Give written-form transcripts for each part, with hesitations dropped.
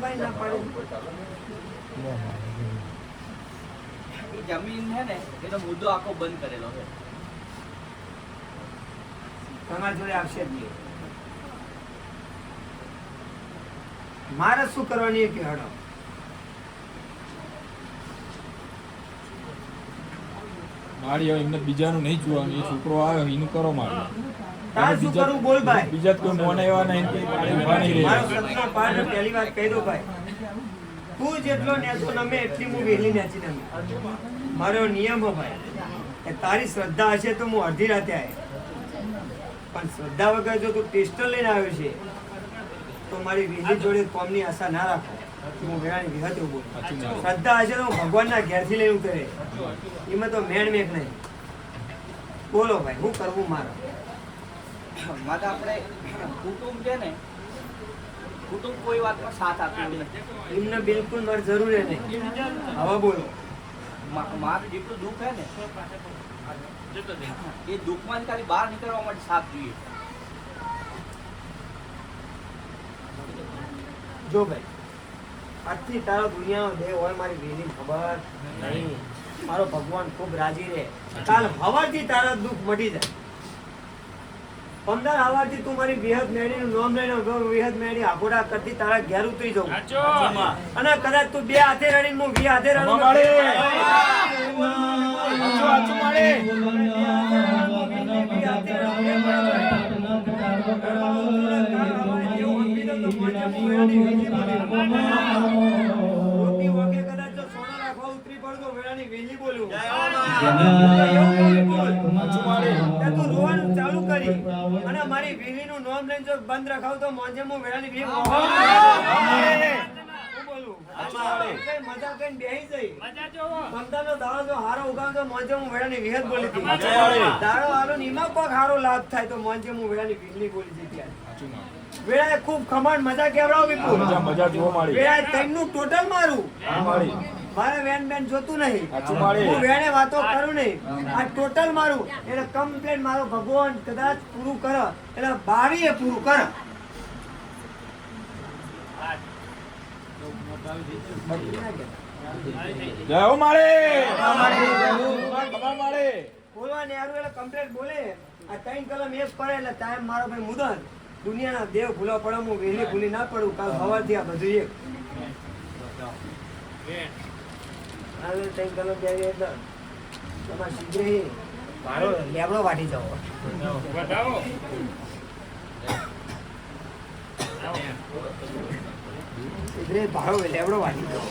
ભાઈ ના પાડે જમીન છે ને એનો મુદ્દો આખો બંધ કરેલો છે. તમારી જોડે આવશે જ નહીં. મારે શું કરવાની એ કે હડો મારી હવે એમને બીજાનું નહીં જોવાનું. એ છોકરો આવ્યો એનું કરો મારી. તાર શું કરું બોલ ભાઈ. બીજા કોઈ મોન આવ્યા નહીં કે ઉભા નહીં મારો રહ્યા. સપનો પાડ પહેલી વાત કહી દો ભાઈ. તું જેટલો નેચો નમે એટલી હું વહેલી નેચી નમે. મારો નિયમ હો ભાઈ કે તારી શ્રદ્ધા હશે તો હું અડધી રાતે આવે. પણ શ્રદ્ધા વગર જો તું પિસ્ટલ લઈને આવ્યો છે તો મારી વીજળી જોડે કોમની આશા ના રાખો. હું વેળાની વિહત બોલું. શ્રદ્ધા હશે તો હું ભગવાનના ઘેરથી લઈને ઉતરે. એમાં તો મેણ મેક નહીં. બોલો ભાઈ શું કરવું મારે? માતા આપણે કુટુંબ છે ને, કુટુંબ કોઈ વાતમાં સાથ આપ્યો નહીં. એમને બિલકુલ મારે જરૂર નહીં. હવે બોલો. મારું જેટલું દુઃખ છે ને એ દુઃખમાંથી ખાલી બહાર નીકળવા માટે સાથ જોઈએ. જો ભાઈ આજથી તારો દુનિયાનો દેહ હોય મારી વેલી ખબર નહીં. મારો ભગવાન ખૂબ રાજી રહે. કાલ હવારથી તારા દુઃખ મટી જાય. 15 હવારથી તું મારી વિહત મેળીનું નામ લઈને વિહત મેળી આઘોડા કરતી તારા ઘેર ઉતરી જવું. અને કદાચ તું બે હાથે રડીને હું 20 હાથે રડું. ચાલુ કરી અને મારી વીહીનું નામ લઈને જો બંધ રખાવ તો મોજે હું વેળાની વીહી બોલું. મજા કઈ બેહી જઈ. બંધાનો દાડો જો હારો ઉગાવ તો મોજે હું વેળાની વિહત બોલી હતી. દાડો હારો નીમાં કોક હારો લાભ થાય તો મોજે હું વેળાની વીહની બોલી હતી. વેળાએ ખૂબ ખમાણ મજા કેવડાવ વિપુલ. મજા જોવા મળી. વેળાએ તૈનનું ટોટલ મારું. મારે વેન બેન જોતું નહીં. હું વેણે વાતો કરું નહીં. આ ટોટલ મારું એટલે કમ્પ્લેટ મારો ભગવાન કદાચ પૂરું કરે એટલે 22 પૂરું કરે. જય હો માળે. બોલવાની આરું એટલે કમ્પ્લેટ બોલે. આ 3 કલમ એક પડે એટલે ટાઈમ મારો ભાઈ મુદત. દુનિયાના દેવ ભૂલા પડે હું વહેલી ભૂલી ના પડું. કાલ સવારથી આ બધું એક 3 કલમ બે તમારે શીઘ્ર મારો લેબડો વાટી જાઓ. શીઘ્ર ભાડો લેબડો વાટી જાઓ.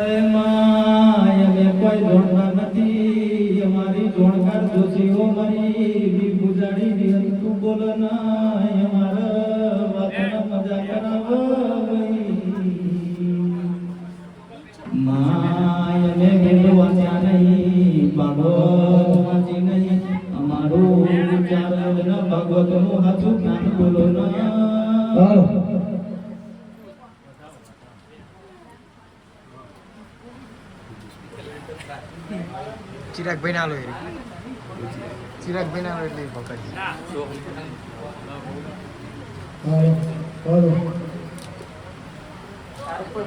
અમે કોઈ જોડતા નથી. અમારી જોણકાર જોશીઓ મારી પૂજાડી તું બોલ ના અમારા વાતના મજા કરાવો માય અમે વેલો વાંચ્યા નહીં બાબો વાંચી નહીં. અમારું વિચાર ભગવતનું હાથું જ્ઞાન બોલો ના. ચિરાગભાઈ ના લો ચિરાગભાઈ ના લો એટલે પકડી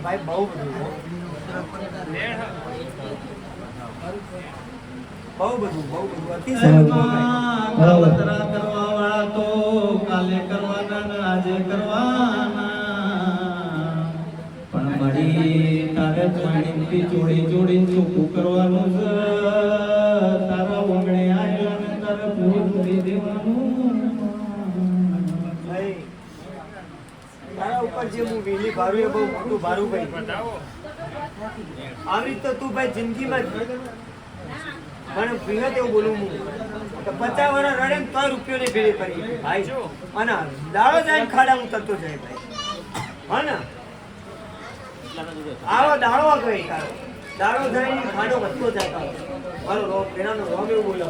ભાઈ બહુ બધું અતિશય કરવા વાળા તો કાલે કરવાના આજે કરવાના પણ મળી તારે પાણીથી જોડી જોડી ચોખ્ખું કરવાનું છે. તારા વગડે આવ્યો અને તારે પૂરું કરી દેવાનું. તારા ઉપર જે હું વેલી ભારું એ બહુ મોટું ભારું ભાઈ. આવી રીતે તું ભાઈ જિંદગીમાં મને વિહત એવું બોલું હું કે 50 વર્ષ રડે ને તો રૂપિયો ની ભેળી કરી ભાઈ. અને દાડો જાય ખાડા હું તરતો જાય ભાઈ. હા ને આવો દાડો ગઈ તારો દાડો જાય ને ખાડો વધતો જાય તારો. મારો રોગ પેલાનો રોગ એવું બોલો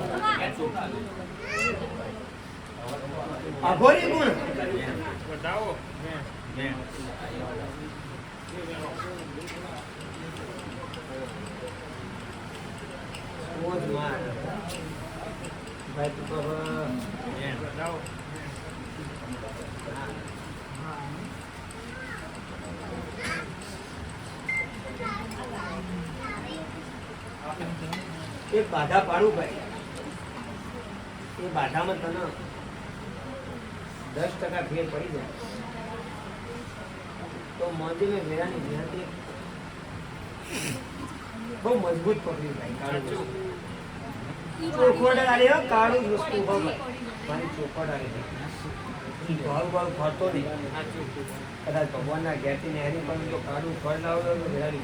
આઘોરી ગુણ મોજ માર. ભાઈ તું તો એક બાધા પાડું ભાઈ. એ બાધામાં તને 10% ફેર પડી જાય તો મોંધી મેં વેરાની વિનંતી બહુ મજબૂત પકડી ભાઈ. કાળું ચોખવટ આલી હો, કાળું જ વસ્તુ બહુ મારી ચોખવટ આલી ભાવ ભાવ ફરતો નહીં. કદાચ ભગવાનના ઘેરથી ને એની પણ તો કાળું ફળ લાવો તો વેરાની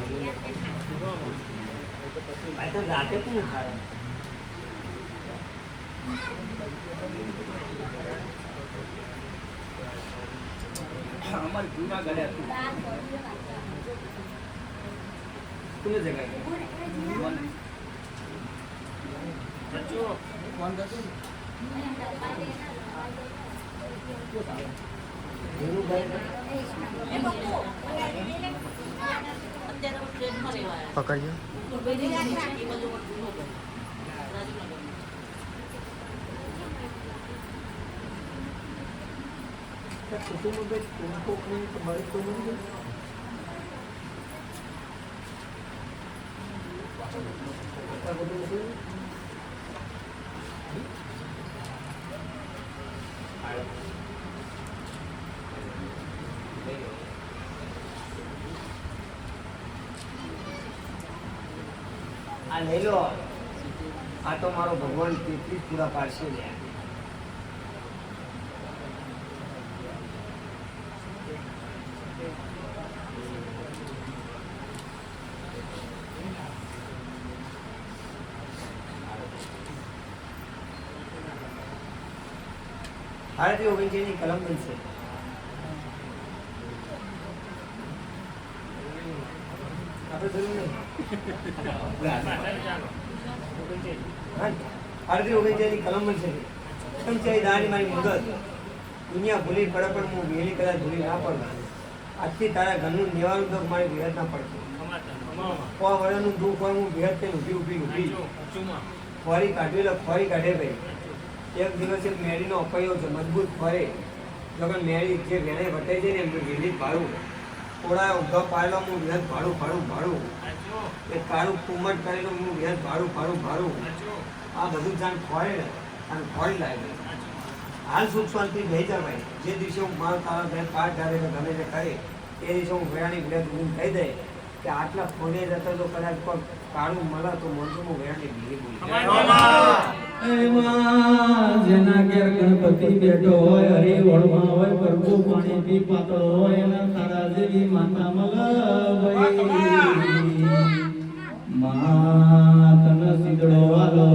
ભાઈ તો રાતે પણ ખાય. અમારી જૂનાગઢ હતું. કોને જગાય પકડજો. કુટુંબ તમારી કોઈ નથી. આ લઈ લો. આ તો મારો ભગવાન કેટલી પૂરા પાડશે લે. ભારતીય ઓગણચેની કલમ બનશે. આપણે જોયું નહીં. ભારતીય ઓગણચેની કલમ બનશે. ચમચાઈ દાણી મારી મુદત દુનિયા ભૂલી પડે પણ હું વહેલી કદાચ ભૂલી ના પડવા. આજથી તારા ઘરનું નિવારણ તો મારી વિહત ના પડશે. કોઈ વળાનું દુઃખ હોય હું વિહત થઈને ઊભી ફરી કાઢી લો. ફરી કાઢે ભાઈ. એક દિવસ એક મેળીનો અપાયો છે મજબૂત ફરે જગન મેળી જે વેણે વટે છે ને એમને વેલી ભાડું થોડા ઊભા પાડેલો હું વ્યાજ ભાડું એ કાળું કુમટ કરેલું હું વ્યાજ ભાડું આ બધું જાણ ખોરે ને અને ખોરી લાગે. હાલ સુખ શાંતિ થઈ જાય ભાઈ. જે દિવસે હું મારો તારા ઘર પાઠ ધારે કે ગમે તે કરે એ દિવસે હું વેરાની વ્યાજ કહી દે કે આટલા ફોને જતા તો કદાચ પણ કાળું મળે તો મોનસો હું વેરાની ભીલી બોલી. એમાં જેના ઘેર ગણપતિ બેઠો હોય હરિવળમાં હોય પ્રભુ પાણી પી પાતળો હોય એના તારા જેવી માતા મલભાઈ તન સીધડો વાલો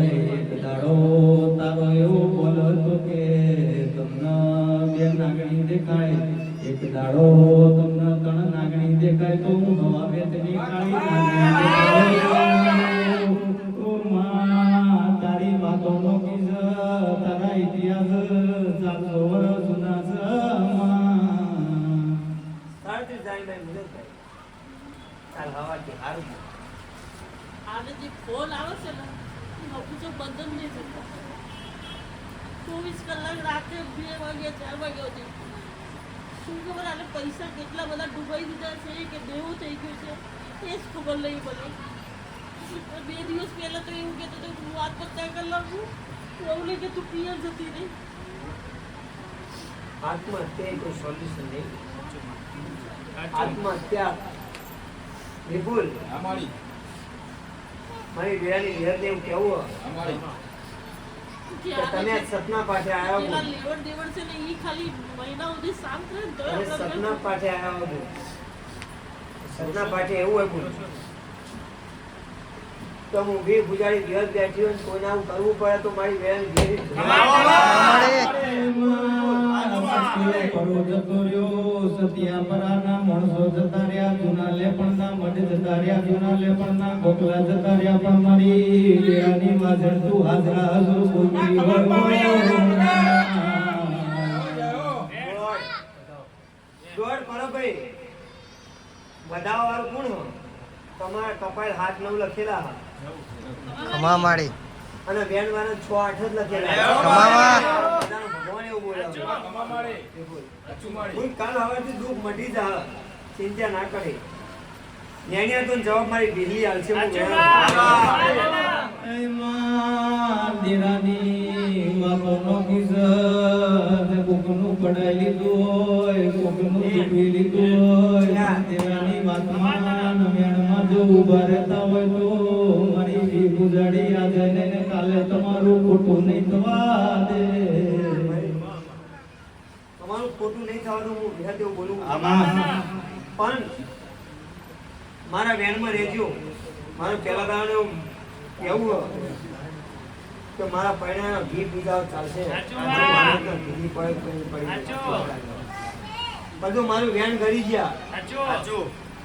એક દાડો તારો એવો બોલતો કે તમને બે નાગણી દેખાય એક દાડો તમને ત્રણ નાગણી દેખાય તો હું હવા બે તેની કાળી તારી વાતોનો કિસ તારા ઇતિહાસ 700 વર્ષ જૂના છે. સારથી જાય ભાઈ મુદત ભાઈ. કાલ હવાથી હારું આને જે ફોન આવે છે ને નોકરી તો બંધ જ નહીં થતા. 24 કલાક રાતે 2 વાગ્યા 4 વાગ્યા સુધી શું ખબર આને પૈસા કેટલા બધા ડૂબાઈ દીધા છે કે દેવું થઈ ગયું છે એ જ ખબર નહીં પડે. 2 દિવસ પહેલા તો એવું કહેતો હતો હું આત્મહત્યા કરી લાગું એવું નહીં કે તું પિયર જતી રહી. આત્મહત્યા કોઈ સોલ્યુશન નહીં. આત્મહત્યા વિપુલ અમારી મારી વેરાની વિહતને એવું કેવું અમારી કે તમે સપના પાછે આવ્યા હો. પેલા લેવડ દેવડ છે ને એ ખાલી મહિના સુધી શાંત રહે ને તો તમે સપના પાછે આવ્યા હો. સપના પાછે એવું હોય બોલ તો હું બી ગુજારી વિહત બેઠી હોય કોઈને આવું કરવું પડે તો મારી વેરાની વિહત સતિયાપરાના માણસો જતા રહ્યા જૂના લેપણના મઢ જતા રહ્યા જૂના લેપણના ગોકલા જતા રહ્યા પણ મારી વેરાની વાજણ તું હાજરા હજુ બોલતી હોય. દોડ કરો ભાઈ. વધાવા વાળું કોણ હો? તમારા કપાળ 7-9 લખેલા હા. ખમા માડી અને બેન વાળા 6-8 જ લખેલા ખમામાં. બધાનો ભગવાન એવું બોલાવે. ખમા મારે અચુ મારે કોઈ કાલ હવારથી દુઃખ મટી જા, ચિંતા ના કરે. ન્યાણિયા તો જવાબ મારી બિલ્લી હાલશે હું એમાં દીરાની વાતોનો કિસ્સા કોકનું પડાઈ લીધું હોય, કોકનું ચૂકવી લીધું હોય. દીરાની વાતમાં મેળમાં જો ઊભા રહેતા હોય તો મારી ભીખ ઉજાડી આજે ને કાલે તમારું ખોટું નહીં થવા દે. તમારું ખોટું નહીં થવાનું હું વિહાર એવું બોલું પણ મારા વેનમાં રહેજો. મારું પહેલા દાડે કેવું કે મારા પૈણાનો ઘી પીધા ચાલશે, ઘી પડી બધું મારું વેન કરી ગયા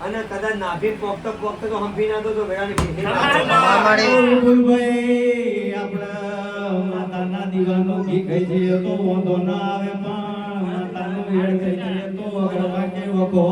અને કદાચ નાભી પોકતો તો હંપી નાખો તો વેળાની ભીખી ખમા માડી ભાઈ આપણા માતાના દીવાનો ઘી ખાઈ જઈએ તો વાંધો ના આવે, પણ માતાનું વેળ ખાઈ જઈએ તો અગરબા કે વખો